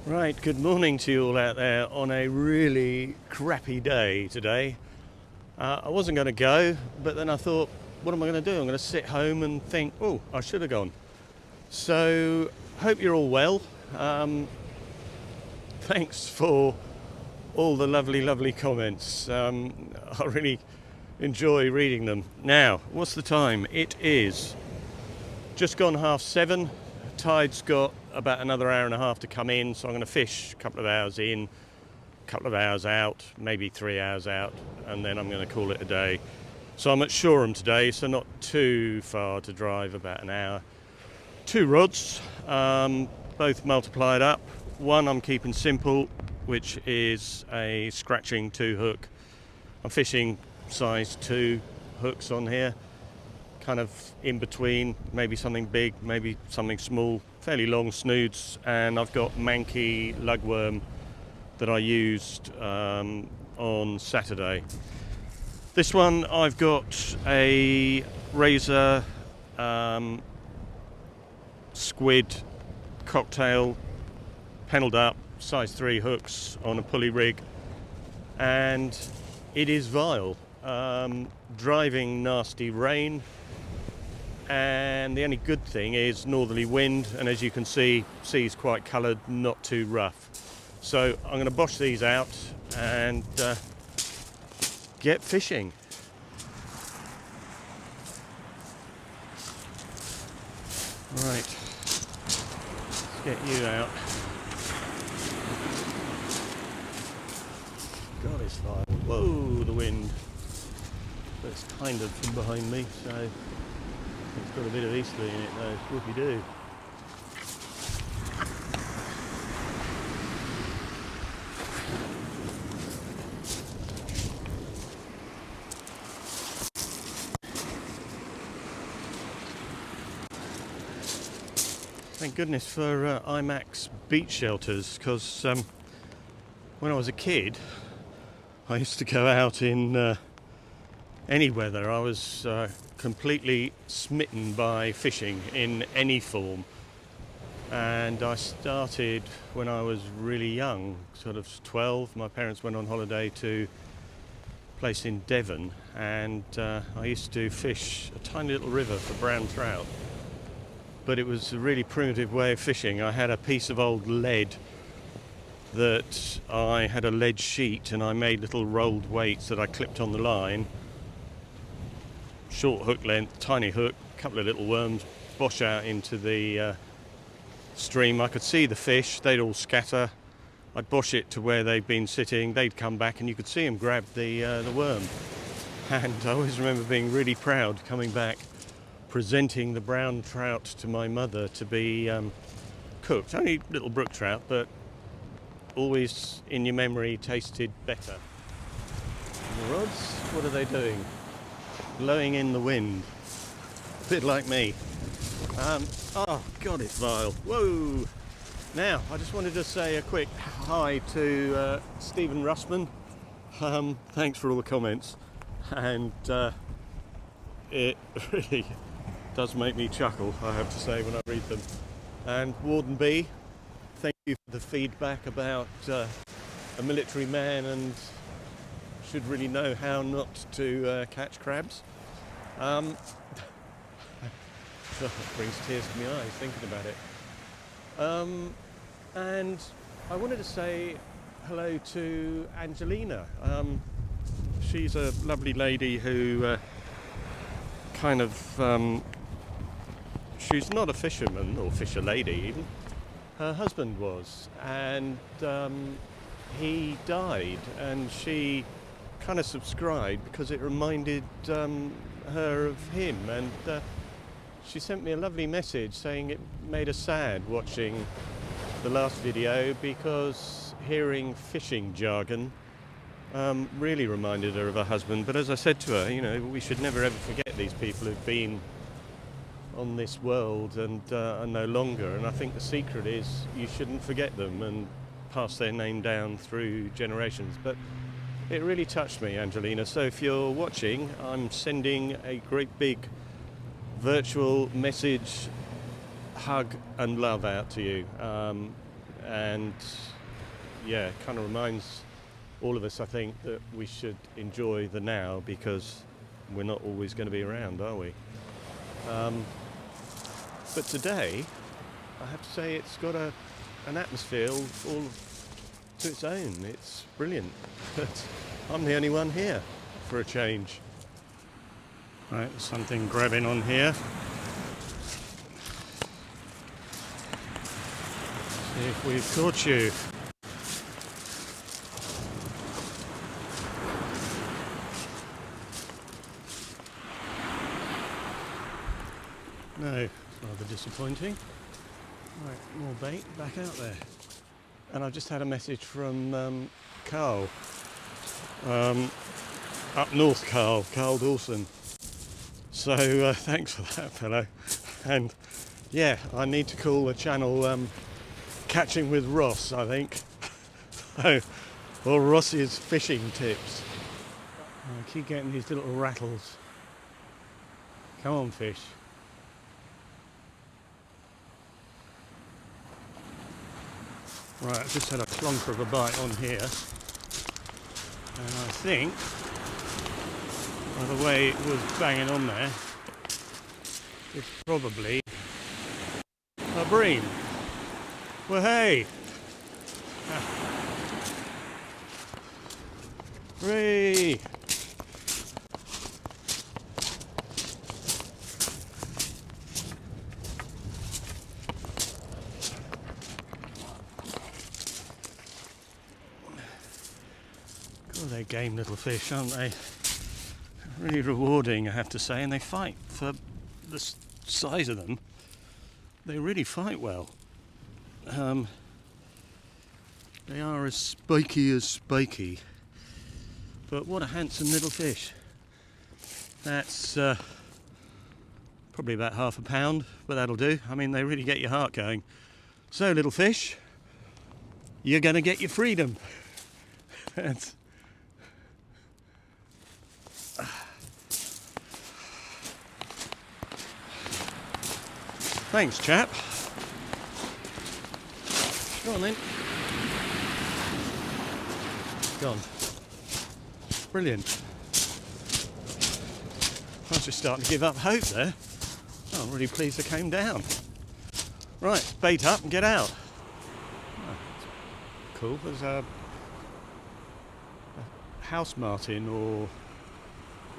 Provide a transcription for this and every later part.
Right, good morning to you all out there on a really crappy day today. I wasn't going to go, but then I thought, what am I going to do? I'm going to sit home and think, oh, I should have gone. So, hope you're all well. Thanks for all the lovely comments. I really enjoy reading them. Now, what's the time? It is just gone 7:30. Tide's got about another hour and a half to come in, so I'm going to fish a couple of hours in, a couple of hours out, maybe 3 hours out, and then I'm going to call it a day. So I'm at Shoreham today, so not too far to drive, about an hour. 2 rods, both multiplied up. One I'm keeping simple, which is a scratching 2 hook. I'm fishing size 2 hooks on here, kind of in between, maybe something big, maybe something small, fairly long snoods, and I've got manky lugworm that I used on Saturday. This one I've got a razor squid cocktail, pennelled up, size 3 hooks on a pulley rig, and it is vile. Driving nasty rain, and the only good thing is northerly wind, and as you can see, sea's quite coloured, not too rough. So I'm going to bosh these out and get fishing. Right, let's get you out. God, it's fire. Whoa, the wind. But it's kind of from behind me, so it's got a bit of easterly in it though. Whoopie-doo. Thank goodness for IMAX beach shelters, because when I was a kid I used to go out in any weather. I was completely smitten by fishing in any form, and I started when I was really young, sort of 12. My parents went on holiday to a place in Devon, and I used to fish a tiny little river for brown trout, but it was a really primitive way of fishing. I had a piece of old lead that I had a lead sheet, and I made little rolled weights that I clipped on the line. Short hook length, tiny hook, a couple of little worms, bosh out into the stream. I could see the fish, they'd all scatter. I'd bosh it to where they'd been sitting, they'd come back, and you could see them grab the worm. And I always remember being really proud coming back, presenting the brown trout to my mother to be cooked. Only little brook trout, but always in your memory tasted better. And the rods, what are they doing? Blowing in the wind, a bit like me. Oh God, it's vile. Whoa! Now, I just wanted to say a quick hi to Stephen Russman. Thanks for all the comments, and it really does make me chuckle, I have to say, when I read them. And Warden B, thank you for the feedback about a military man and should really know how not to catch crabs. It brings tears to my eyes thinking about it. And I wanted to say hello to Angelina. She's a lovely lady who she's not a fisherman or fisher lady even. Her husband was, and he died, and she kind of subscribed because it reminded her of him, and she sent me a lovely message saying it made her sad watching the last video, because hearing fishing jargon really reminded her of her husband. But as I said to her, you know, we should never ever forget these people who've been on this world and are no longer, and I think the secret is you shouldn't forget them and pass their name down through generations. But it really touched me, Angelina, so if you're watching, I'm sending a great big virtual message, hug and love out to you. and yeah, it kind of reminds all of us, I think, that we should enjoy the now, because we're not always going to be around, are we? But today, I have to say, it's got an atmosphere all to its own. It's brilliant. But I'm the only one here for a change. Right, there's something grabbing on here. See if we've caught you. No, it's rather disappointing. Right, more bait back out there. And I've just had a message from Carl. Up north, Carl Dawson. So thanks for that, fellow. And yeah, I need to call the channel Catching with Ross, I think. Or Ross's fishing tips. I keep getting these little rattles. Come on, fish. Right, I've just had a clonker of a bite on here. And I think, by the way it was banging on there, it's probably a bream. Well, hey! Hooray! God, they're game little fish, aren't they? Really rewarding, I have to say, and they fight for the size of them. They really fight well. They are as spiky as spiky, but what a handsome little fish. That's probably about half a pound, but that'll do. I mean, they really get your heart going. So, little fish, you're going to get your freedom. That's... Thanks, chap. Go on then. Gone. Brilliant. I was just starting to give up hope there. Oh, I'm really pleased I came down. Right, bait up and get out. Oh, cool. There's a house martin, or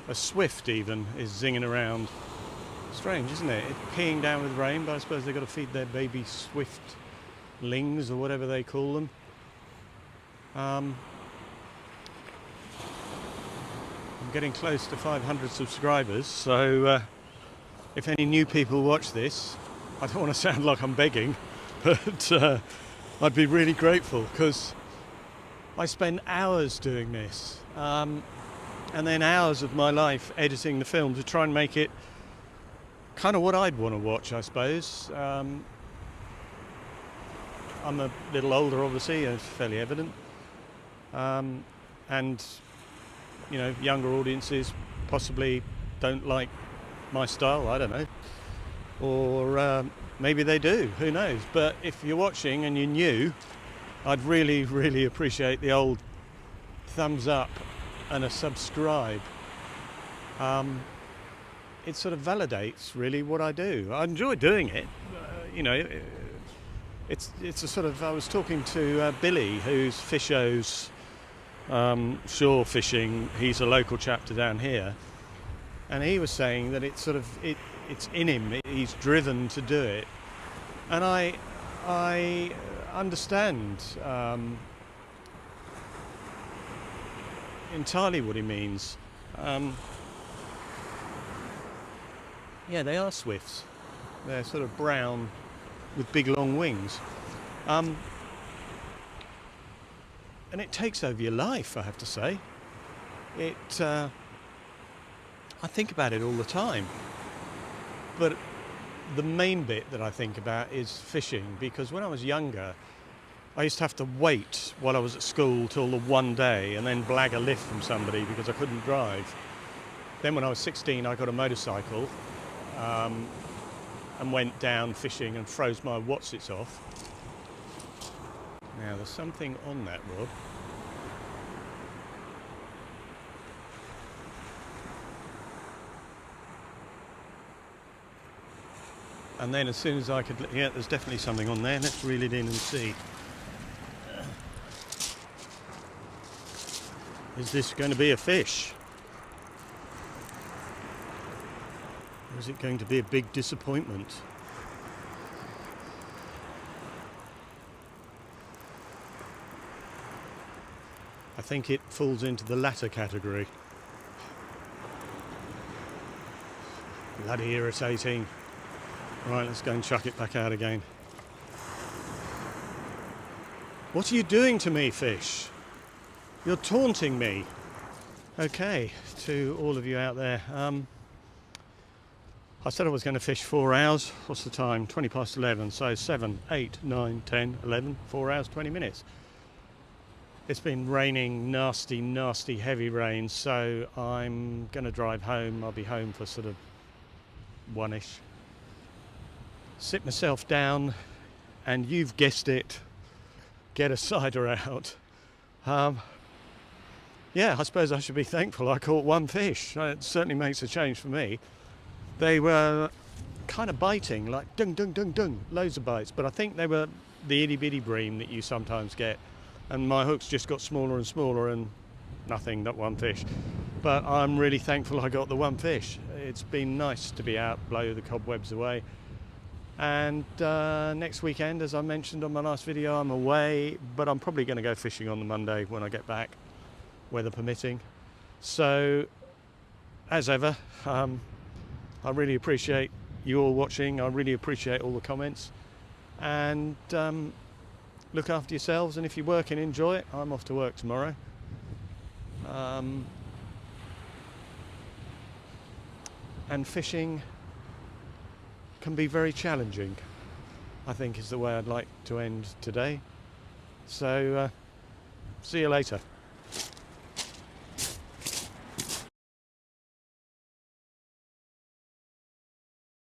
a swift even, is zinging around. Strange, isn't it? It's peeing down with rain, but I suppose they've got to feed their baby swiftlings, or whatever they call them. I'm getting close to 500 subscribers, so if any new people watch this, I don't want to sound like I'm begging, but I'd be really grateful, because I spend hours doing this, and then hours of my life editing the film to try and make it kind of what I'd want to watch, I suppose. I'm a little older, obviously, it's fairly evident, and you know, younger audiences possibly don't like my style, I don't know, or maybe they do, who knows. But if you're watching and you're new, I'd really, really appreciate the old thumbs up and a subscribe. It sort of validates really what I do. I enjoy doing it. You know, it's a sort of, I was talking to Billy, who's Fisho's shore fishing. He's a local chapter down here, and he was saying that it's sort of it's in him. He's driven to do it, and I understand entirely what he means. Yeah, they are swifts. They're sort of brown with big long wings. And it takes over your life, I have to say. I think about it all the time. But the main bit that I think about is fishing, because when I was younger, I used to have to wait while I was at school till the one day and then blag a lift from somebody because I couldn't drive. Then when I was 16, I got a motorcycle. And went down fishing and froze my whatsits off. Now there's something on that rod. And then as soon as I could, yeah, there's definitely something on there. Let's reel it in and see. Is this going to be a fish? Or is it going to be a big disappointment? I think it falls into the latter category. Bloody irritating. Right, let's go and chuck it back out again. What are you doing to me, fish? You're taunting me. Okay, to all of you out there. I said I was going to fish 4 hours. What's the time? 20 past 11. So 7, 8, 9, 10, 11. 4 hours, 20 minutes. It's been raining, nasty, nasty, heavy rain. So I'm going to drive home. I'll be home for sort of 1ish. Sit myself down, and you've guessed it, get a cider out. Yeah, I suppose I should be thankful I caught 1 fish. It certainly makes a change for me. They were kind of biting, like dung, dung, dung, dung, loads of bites, but I think they were the itty bitty bream that you sometimes get, and my hooks just got smaller and smaller, and nothing, not 1 fish. But I'm really thankful I got the 1 fish. It's been nice to be out, blow the cobwebs away. And next weekend, as I mentioned on my last video, I'm away, but I'm probably going to go fishing on the Monday when I get back, weather permitting. So, as ever, I really appreciate you all watching. I really appreciate all the comments. And look after yourselves, and if you're working, enjoy it. I'm off to work tomorrow. And fishing can be very challenging, I think is the way I'd like to end today. So, see you later.